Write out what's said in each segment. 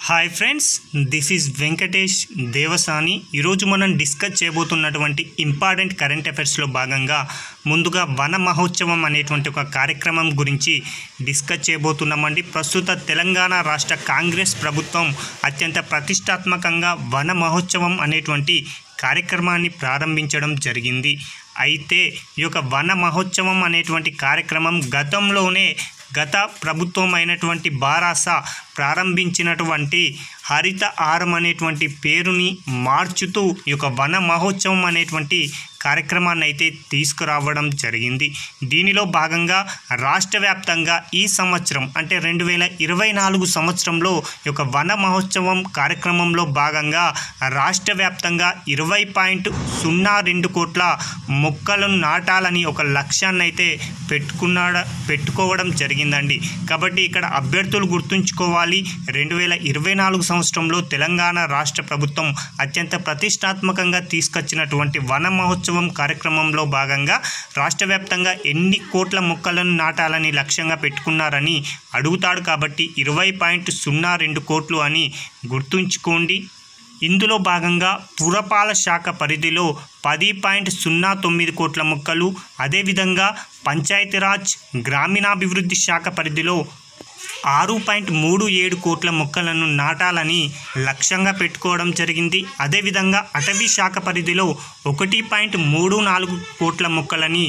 Hi friends, this is Venkatesh Devasani. ఈరోజు మనం discuss చేయబోతున్నటువంటి important current అఫైర్స్లో భాగంగా ముందుగా వన మహోత్సవం అనేటువంటి ఒక కార్యక్రమం గురించి డిస్కస్ చేయబోతున్నామండి. ప్రస్తుత తెలంగాణ రాష్ట్ర కాంగ్రెస్ ప్రభుత్వం అత్యంత ప్రతిష్టాత్మకంగా వన మహోత్సవం అనేటువంటి కార్యక్రమాన్ని ప్రారంభించడం జరిగింది. అయితే ఈ యొక్క వన మహోత్సవం అనేటువంటి కార్యక్రమం గత ప్రభుత్వం అయినటువంటి బారాస ప్రారంభించినటువంటి హరితహారం అనేటువంటి పేరుని మార్చుతూ ఈ యొక్క వన మహోత్సవం అనేటువంటి కార్యక్రమాన్ని అయితే తీసుకురావడం జరిగింది. దీనిలో భాగంగా రాష్ట్ర వ్యాప్తంగా ఈ సంవత్సరం అంటే 2024 సంవత్సరంలో ఈ యొక్క వన మహోత్సవం కార్యక్రమంలో భాగంగా రాష్ట్ర వ్యాప్తంగా 20.02 కోట్ల మొక్కలను నాటాలని ఒక లక్ష్యాన్ని అయితే పెట్టుకోవడం జరిగిందండి. కాబట్టి ఇక్కడ అభ్యర్థులు గుర్తుంచుకోవాలి, 2024 సంవత్సరంలో తెలంగాణ రాష్ట్ర ప్రభుత్వం అత్యంత ప్రతిష్టాత్మకంగా తీసుకొచ్చినటువంటి వన మహోత్సవం కార్యక్రమంలో భాగంగా రాష్ట్ర వ్యాప్తంగా ఎన్ని కోట్ల మొక్కలను నాటాలని లక్ష్యంగా పెట్టుకున్నారని అడుగుతాడు. కాబట్టి 20.02 కోట్లు అని గుర్తుంచుకోండి. ఇందులో భాగంగా పురపాలక శాఖ పరిధిలో 10.09 కోట్ల మొక్కలు, అదేవిధంగా పంచాయతీరాజ్ గ్రామీణాభివృద్ధి శాఖ పరిధిలో 6.37 కోట్ల మొక్కలను నాటాలని లక్ష్యంగా పెట్టుకోవడం జరిగింది. అదేవిధంగా అటవీ శాఖ పరిధిలో 1.34 కోట్ల మొక్కలని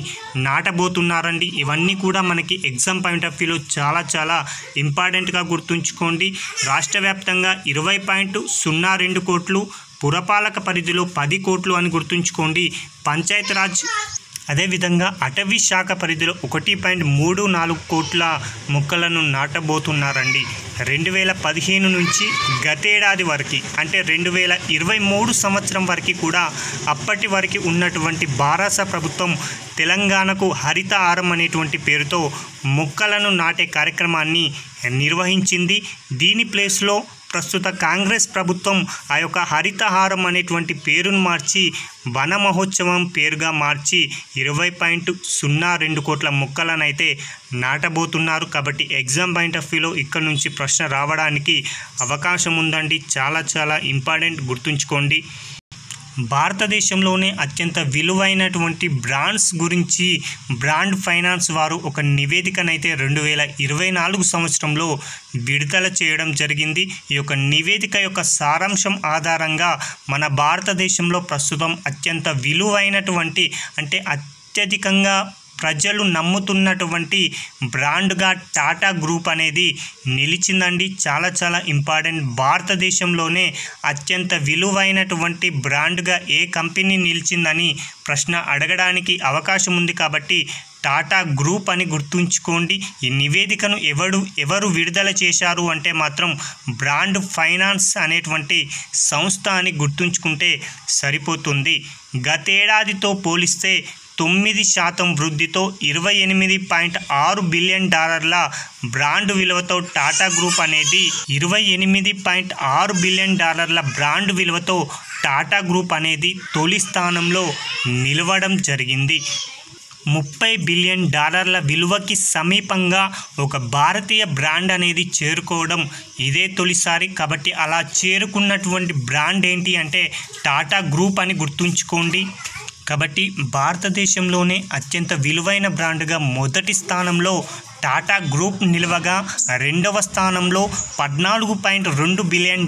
నాటబోతున్నారండి. ఇవన్నీ కూడా మనకి ఎగ్జామ్ పాయింట్ ఆఫ్ వ్యూలో చాలా ఇంపార్టెంట్గా గుర్తుంచుకోండి. రాష్ట్ర వ్యాప్తంగా 20.02 కోట్లు, పురపాలక పరిధిలో 10 కోట్లు అని గుర్తుంచుకోండి. పంచాయతీరాజ్ అదేవిధంగా అటవీ శాఖ పరిధిలో 1.34 కోట్ల మొక్కలను నాటబోతున్నారండి. 2015 నుంచి గతేడాది వరకు అంటే 2023 సంవత్సరం వరకు కూడా అప్పటి వరకు ఉన్నటువంటి బారాస ప్రభుత్వం తెలంగాణకు హరితహారం అనేటువంటి పేరుతో మొక్కలను నాటే కార్యక్రమాన్ని నిర్వహించింది. దీని ప్లేస్లో ప్రస్తుత కాంగ్రెస్ ప్రభుత్వం ఆ యొక్క హరితహారం అనేటువంటి పేరును మార్చి వన మహోత్సవం పేరుగా మార్చి 20.02 కోట్ల మొక్కలను అయితే నాటబోతున్నారు. కాబట్టి ఎగ్జామ్ పాయింట్ ఆఫ్ వ్యూలో ఇక్కడ నుంచి ప్రశ్న రావడానికి అవకాశం ఉందండి. చాలా ఇంపార్టెంట్, గుర్తుంచుకోండి. భారతదేశంలోనే అత్యంత విలువైనటువంటి బ్రాండ్స్ గురించి బ్రాండ్ ఫైనాన్స్ వారు ఒక నివేదికనైతే 2024 సంవత్సరంలో విడుదల చేయడం జరిగింది. ఈ యొక్క నివేదిక యొక్క సారాంశం ఆధారంగా మన భారతదేశంలో ప్రస్తుతం అత్యంత విలువైనటువంటి అంటే అత్యధికంగా ప్రజలు నమ్ముతున్నటువంటి బ్రాండ్గా టాటా గ్రూప్ అనేది నిలిచిందండి. చాలా ఇంపార్టెంట్. భారతదేశంలోనే అత్యంత విలువైనటువంటి బ్రాండ్గా ఏ కంపెనీ నిలిచిందని ప్రశ్న అడగడానికి అవకాశం ఉంది. కాబట్టి టాటా గ్రూప్ అని గుర్తుంచుకోండి. ఈ నివేదికను ఎవరు విడుదల చేశారు అంటే మాత్రం బ్రాండ్ ఫైనాన్స్ అనేటువంటి సంస్థ అని గుర్తుంచుకుంటే సరిపోతుంది. గతేడాదితో పోలిస్తే 9% వృద్ధితో $28.6 బిలియన్ బ్రాండ్ విలువతో టాటా గ్రూప్ అనేది $28.6 బిలియన్ బ్రాండ్ విలువతో టాటా గ్రూప్ అనేది తొలి స్థానంలో నిలవడం జరిగింది. $30 బిలియన్ విలువకి సమీపంగా ఒక భారతీయ బ్రాండ్ అనేది చేరుకోవడం ఇదే తొలిసారి. కాబట్టి అలా చేరుకున్నటువంటి బ్రాండ్ ఏంటి అంటే టాటా గ్రూప్ అని గుర్తుంచుకోండి. కాబట్టి భారతదేశంలోనే అత్యంత విలువైన బ్రాండ్గా మొదటి స్థానంలో టాటా గ్రూప్ నిలవగా, రెండవ స్థానంలో $14.2 బిలియన్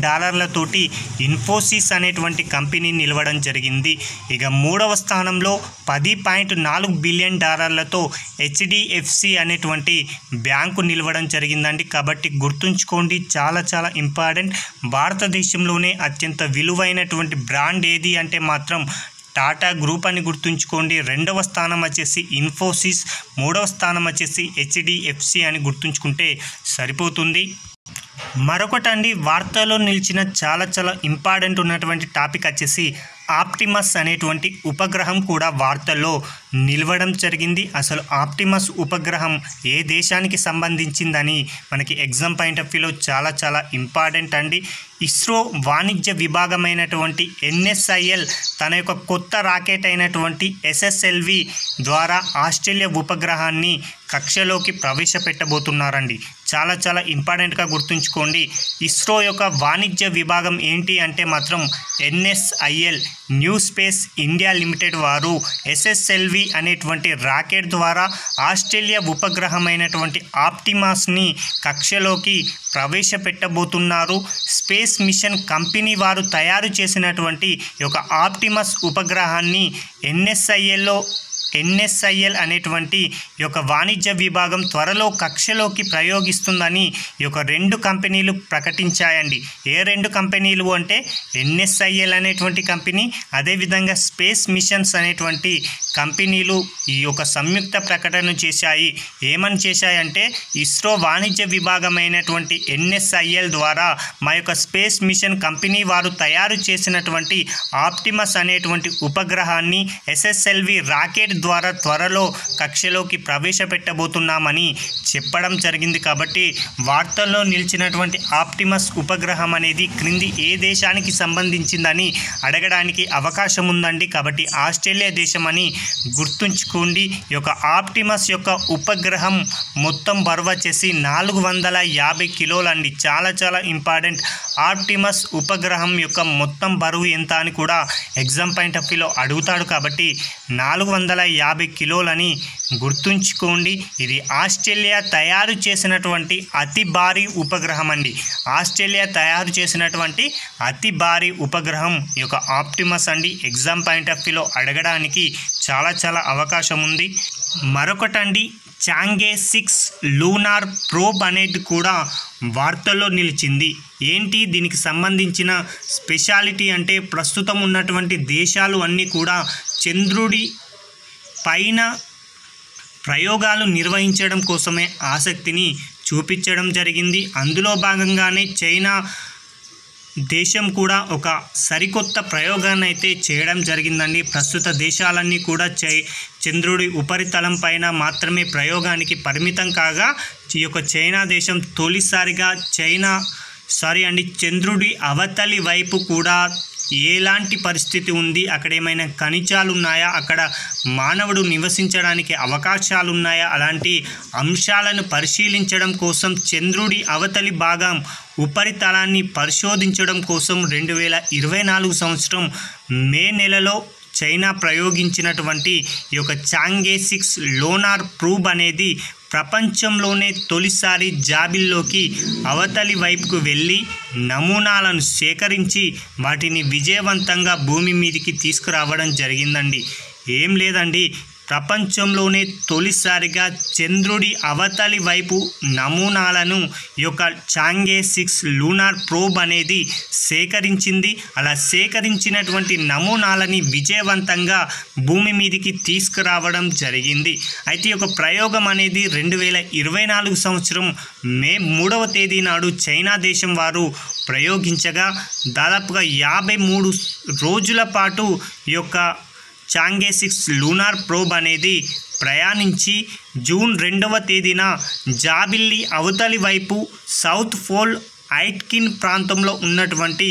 తోటి ఇన్ఫోసిస్ అనేటువంటి కంపెనీ నిలవడం జరిగింది. ఇక మూడవ స్థానంలో $10.4 బిలియన్ తో HDFC అనేటువంటి బ్యాంకు నిలవడం జరిగిందండి. కాబట్టి గుర్తుంచుకోండి, చాలా ఇంపార్టెంట్. భారతదేశంలోనే అత్యంత విలువైనటువంటి బ్రాండ్ ఏది అంటే మాత్రం టాటా గ్రూప్ అని గుర్తుంచుకోండి. రెండవ స్థానం వచ్చేసి ఇన్ఫోసిస్, మూడవ స్థానం వచ్చేసి HDFC అని గుర్తుంచుకుంటే సరిపోతుంది. మరొకటండి, వార్తల్లో నిలిచిన చాలా ఇంపార్టెంట్ ఉన్నటువంటి టాపిక్ వచ్చేసి ఆప్టిమస్ అనేటువంటి ఉపగ్రహం కూడా వార్తల్లో నిలవడం జరిగింది. అసలు ఆప్టిమస్ ఉపగ్రహం ఏ దేశానికి సంబంధించిందని మనకి ఎగ్జామ్ పాయింట్ ఆఫ్ వ్యూలో చాలా ఇంపార్టెంట్ అండి. ఇస్రో వాణిజ్య విభాగమైనటువంటి NSIL తన యొక్క కొత్త రాకెట్ అయినటువంటి SSLV ద్వారా ఆస్ట్రేలియా ఉపగ్రహాన్ని కక్షలోకి ప్రవేశపెట్టబోతున్నారండి. చాలా చాలా ఇంపార్టెంట్గా గుర్తుంచుకోండి. ఇస్రో యొక్క వాణిజ్య విభాగం ఏంటి అంటే మాత్రం NSIL new space India limited వారు SSLV అనేటువంటి రాకెట్ ద్వారా ఆస్ట్రేలియా ఉపగ్రహమైనటువంటి ఆప్టిమస్ని కక్షలోకి ప్రవేశపెట్టబోతున్నారు. స్పేస్ మిషన్ కంపెనీ వారు తయారు చేసినటువంటి ఈ యొక్క ఆప్టిమస్ ఉపగ్రహాన్ని NSIL అనేటువంటి ఈ యొక్క వాణిజ్య విభాగం త్వరలో కక్షలోకి ప్రయోగిస్తుందని ఈ యొక్క 2 కంపెనీలు ప్రకటించాయండి. ఏ 2 కంపెనీలు అంటే NSIL అనేటువంటి కంపెనీ, అదేవిధంగా స్పేస్ మిషన్స్ అనేటువంటి కంపెనీలు ఈ యొక్క సంయుక్త ప్రకటన చేశాయి. ఏమని చేశాయంటే ఇస్రో వాణిజ్య విభాగమైనటువంటి NSIL ద్వారా మా యొక్క స్పేస్ మిషన్ కంపెనీ వారు తయారు చేసినటువంటి ఆప్టిమస్ అనేటువంటి ఉపగ్రహాన్ని SSLV రాకెట్ ద్వారా త్వరలో కక్షలోకి ప్రవేశపెట్టబోతున్నామని చెప్పడం జరిగింది. కాబట్టి వార్తల్లో నిలిచినటువంటి ఆప్టిమస్ ఉపగ్రహం అనేది క్రింది ఏ దేశానికి సంబంధించిందని అడగడానికి అవకాశం ఉందండి. కాబట్టి ఆస్ట్రేలియా దేశం అని గుర్తుంచుకోండి. ఈ యొక్క ఆప్టిమస్ యొక్క ఉపగ్రహం మొత్తం బరువు వచ్చేసి 450 కిలోలు అండి. చాలా చాలా ఇంపార్టెంట్. ఆప్టిమస్ ఉపగ్రహం యొక్క మొత్తం బరువు ఎంత అని కూడా ఎగ్జామ్ పాయింట్ ఆఫ్ వ్యూలో అడుగుతాడు. కాబట్టి 450 కిలోలని గుర్తుంచుకోండి. ఇది ఆస్ట్రేలియా తయారు చేసినటువంటి అతి భారీ ఉపగ్రహం అండి. ఆస్ట్రేలియా తయారు చేసినటువంటి అతి భారీ ఉపగ్రహం ఈ యొక్క ఆప్టిమస్ అండి. ఎగ్జామ్ పాయింట్ ఆఫ్ వ్యూలో అడగడానికి చాలా చాలా అవకాశం ఉంది. మరొకటండి, చాంగే 6 లూనార్ ప్రోబ్ అనేది కూడా వార్తల్లో నిలిచింది. ఏంటి దీనికి సంబంధించిన స్పెషాలిటీ అంటే ప్రస్తుతం ఉన్నటువంటి దేశాలు అన్నీ కూడా చంద్రుడి పైన ప్రయోగాలు నిర్వహించడం కోసమే ఆసక్తిని చూపించడం జరిగింది. అందులో భాగంగానే చైనా దేశం కూడా ఒక సరికొత్త ప్రయోగాన్ని అయితే చేయడం జరిగిందండి. ప్రస్తుత దేశాలన్నీ కూడా చంద్రుడి ఉపరితలం పైన మాత్రమే ప్రయోగానికి పరిమితం కాగా ఈ యొక్క చైనా దేశం తొలిసారిగా చంద్రుడి అవతలి వైపు కూడా ఎలాంటి పరిస్థితి ఉంది, అక్కడ ఏమైనా ఖనిజాలు ఉన్నాయా, అక్కడ మానవుడు నివసించడానికి అవకాశాలు ఉన్నాయా, అలాంటి అంశాలను పరిశీలించడం కోసం చంద్రుడి అవతలి భాగం ఉపరితలాన్ని పరిశోధించడం కోసం 2024 సంవత్సరం మే నెలలో చైనా ప్రయోగించినటువంటి ఈ యొక్క చాంగే 6 లోనార్ ప్రోబ్ అనేది ప్రపంచంలోనే తొలిసారి జాబిల్లోకి అవతలి వైపుకు వెళ్ళి నమూనాలను సేకరించి వాటిని విజయవంతంగా భూమి మీదకి తీసుకురావడం జరిగిందండి. ఏం లేదండి, ప్రపంచంలోనే తొలిసారిగా చంద్రుడి అవతలి వైపు నమూనాలను ఈ యొక్క చాంగే 6 లూనార్ ప్రోబ్ అనేది సేకరించింది. అలా సేకరించినటువంటి నమూనాలని విజయవంతంగా భూమి మీదకి తీసుకురావడం జరిగింది. అయితే ఈ యొక్క ప్రయోగం అనేది 2024 సంవత్సరం మే 3వ తేదీ నాడు చైనా దేశం వారు ప్రయోగించగా దాదాపుగా 53 రోజుల పాటు ఈ యొక్క చాంగే 6 లూనార్ ప్రోబ్ అనేది ప్రయాణించి జూన్ 2వ తేదీన జాబిల్లి అవతలి వైపు సౌత్ పోల్ ఐట్కిన్ ప్రాంతంలో ఉన్నటువంటి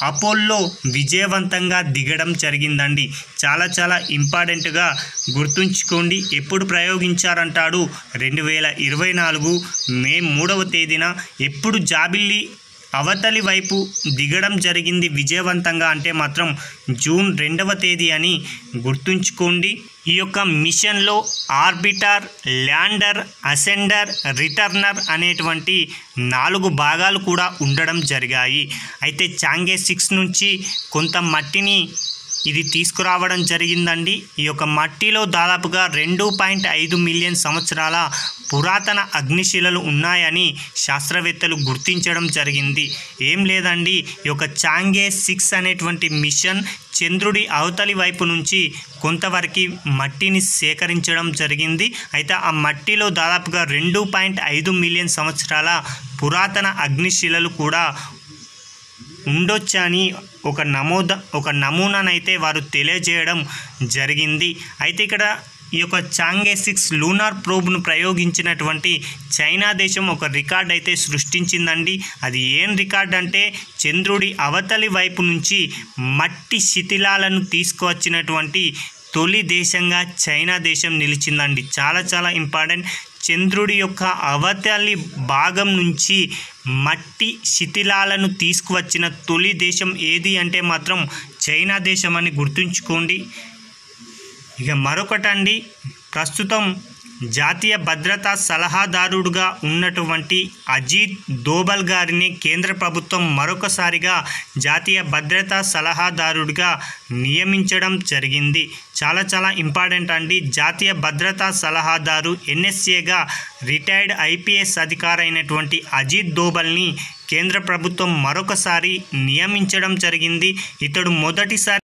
అపోల్లో విజయవంతంగా దిగడం జరిగిందండి. చాలా చాలా ఇంపార్టెంట్గా గుర్తుంచుకోండి. ఎప్పుడు ప్రయోగించారంటాడు 2024 మే 3వ తేదీన. ఎప్పుడు జాబిల్లి అవతలి వైపు దిగడం జరిగింది విజయవంతంగా అంటే మాత్రం జూన్ 2వ తేదీ అని గుర్తుంచుకోండి. ఈ యొక్క మిషన్లో ఆర్బిటర్, ల్యాండర్, అసెండర్, రిటర్నర్ అనేటువంటి 4 భాగాలు కూడా ఉండడం జరిగాయి. అయితే చాంగే 6 నుంచి కొంత మట్టిని ఇది తీసుకురావడం జరిగిందండి. ఈ యొక్క మట్టిలో దాదాపుగా 2.5 మిలియన్ సంవత్సరాల పురాతన అగ్నిశిలలు ఉన్నాయని శాస్త్రవేత్తలు గుర్తించడం జరిగింది. ఏం లేదండి, ఈ యొక్క చాంగే 6 అనేటువంటి మిషన్ చంద్రుడి అవతలి వైపు నుంచి కొంతవరకు మట్టిని సేకరించడం జరిగింది. అయితే ఆ మట్టిలో దాదాపుగా 2.5 మిలియన్ సంవత్సరాల పురాతన అగ్నిశిలలు కూడా ఉండొచ్చని ఒక నమూనానైతే వారు తెలియజేయడం జరిగింది. అయితే ఇక్కడ ఈ యొక్క చాంగే 6 లూనార్ ప్రోబ్ను ప్రయోగించినటువంటి చైనా దేశం ఒక రికార్డ్ అయితే సృష్టించిందండి. అది ఏం రికార్డ్ అంటే చంద్రుడి అవతలి వైపు నుంచి మట్టి శిథిలాలను తీసుకువచ్చినటువంటి తొలి దేశంగా చైనా దేశం నిలిచిందండి. చాలా చాలా ఇంపార్టెంట్. చంద్రుడి యొక్క అవతలి భాగం నుంచి మట్టి శిథిలాలను తీసుకువచ్చిన తొలి దేశం ఏది అంటే మాత్రం చైనా దేశం అని గుర్తుంచుకోండి. ఇక మరొకటండి, ప్రస్తుతం జాతీయ భద్రతా సలహాదారుడుగా ఉన్నటువంటి అజిత్ దోవల్ గారిని కేంద్ర ప్రభుత్వం మరొకసారిగా జాతీయ భద్రతా సలహాదారుడిగా నియమించడం జరిగింది. చాలా ఇంపార్టెంట్ అండి. జాతీయ భద్రతా సలహాదారు ఎన్ఎస్ఏగా రిటైర్డ్ ఐపీఎస్ అధికారి అయినటువంటి అజిత్ దోవల్ని కేంద్ర ప్రభుత్వం మరొకసారి నియమించడం జరిగింది. ఇతడు మొదటిసారి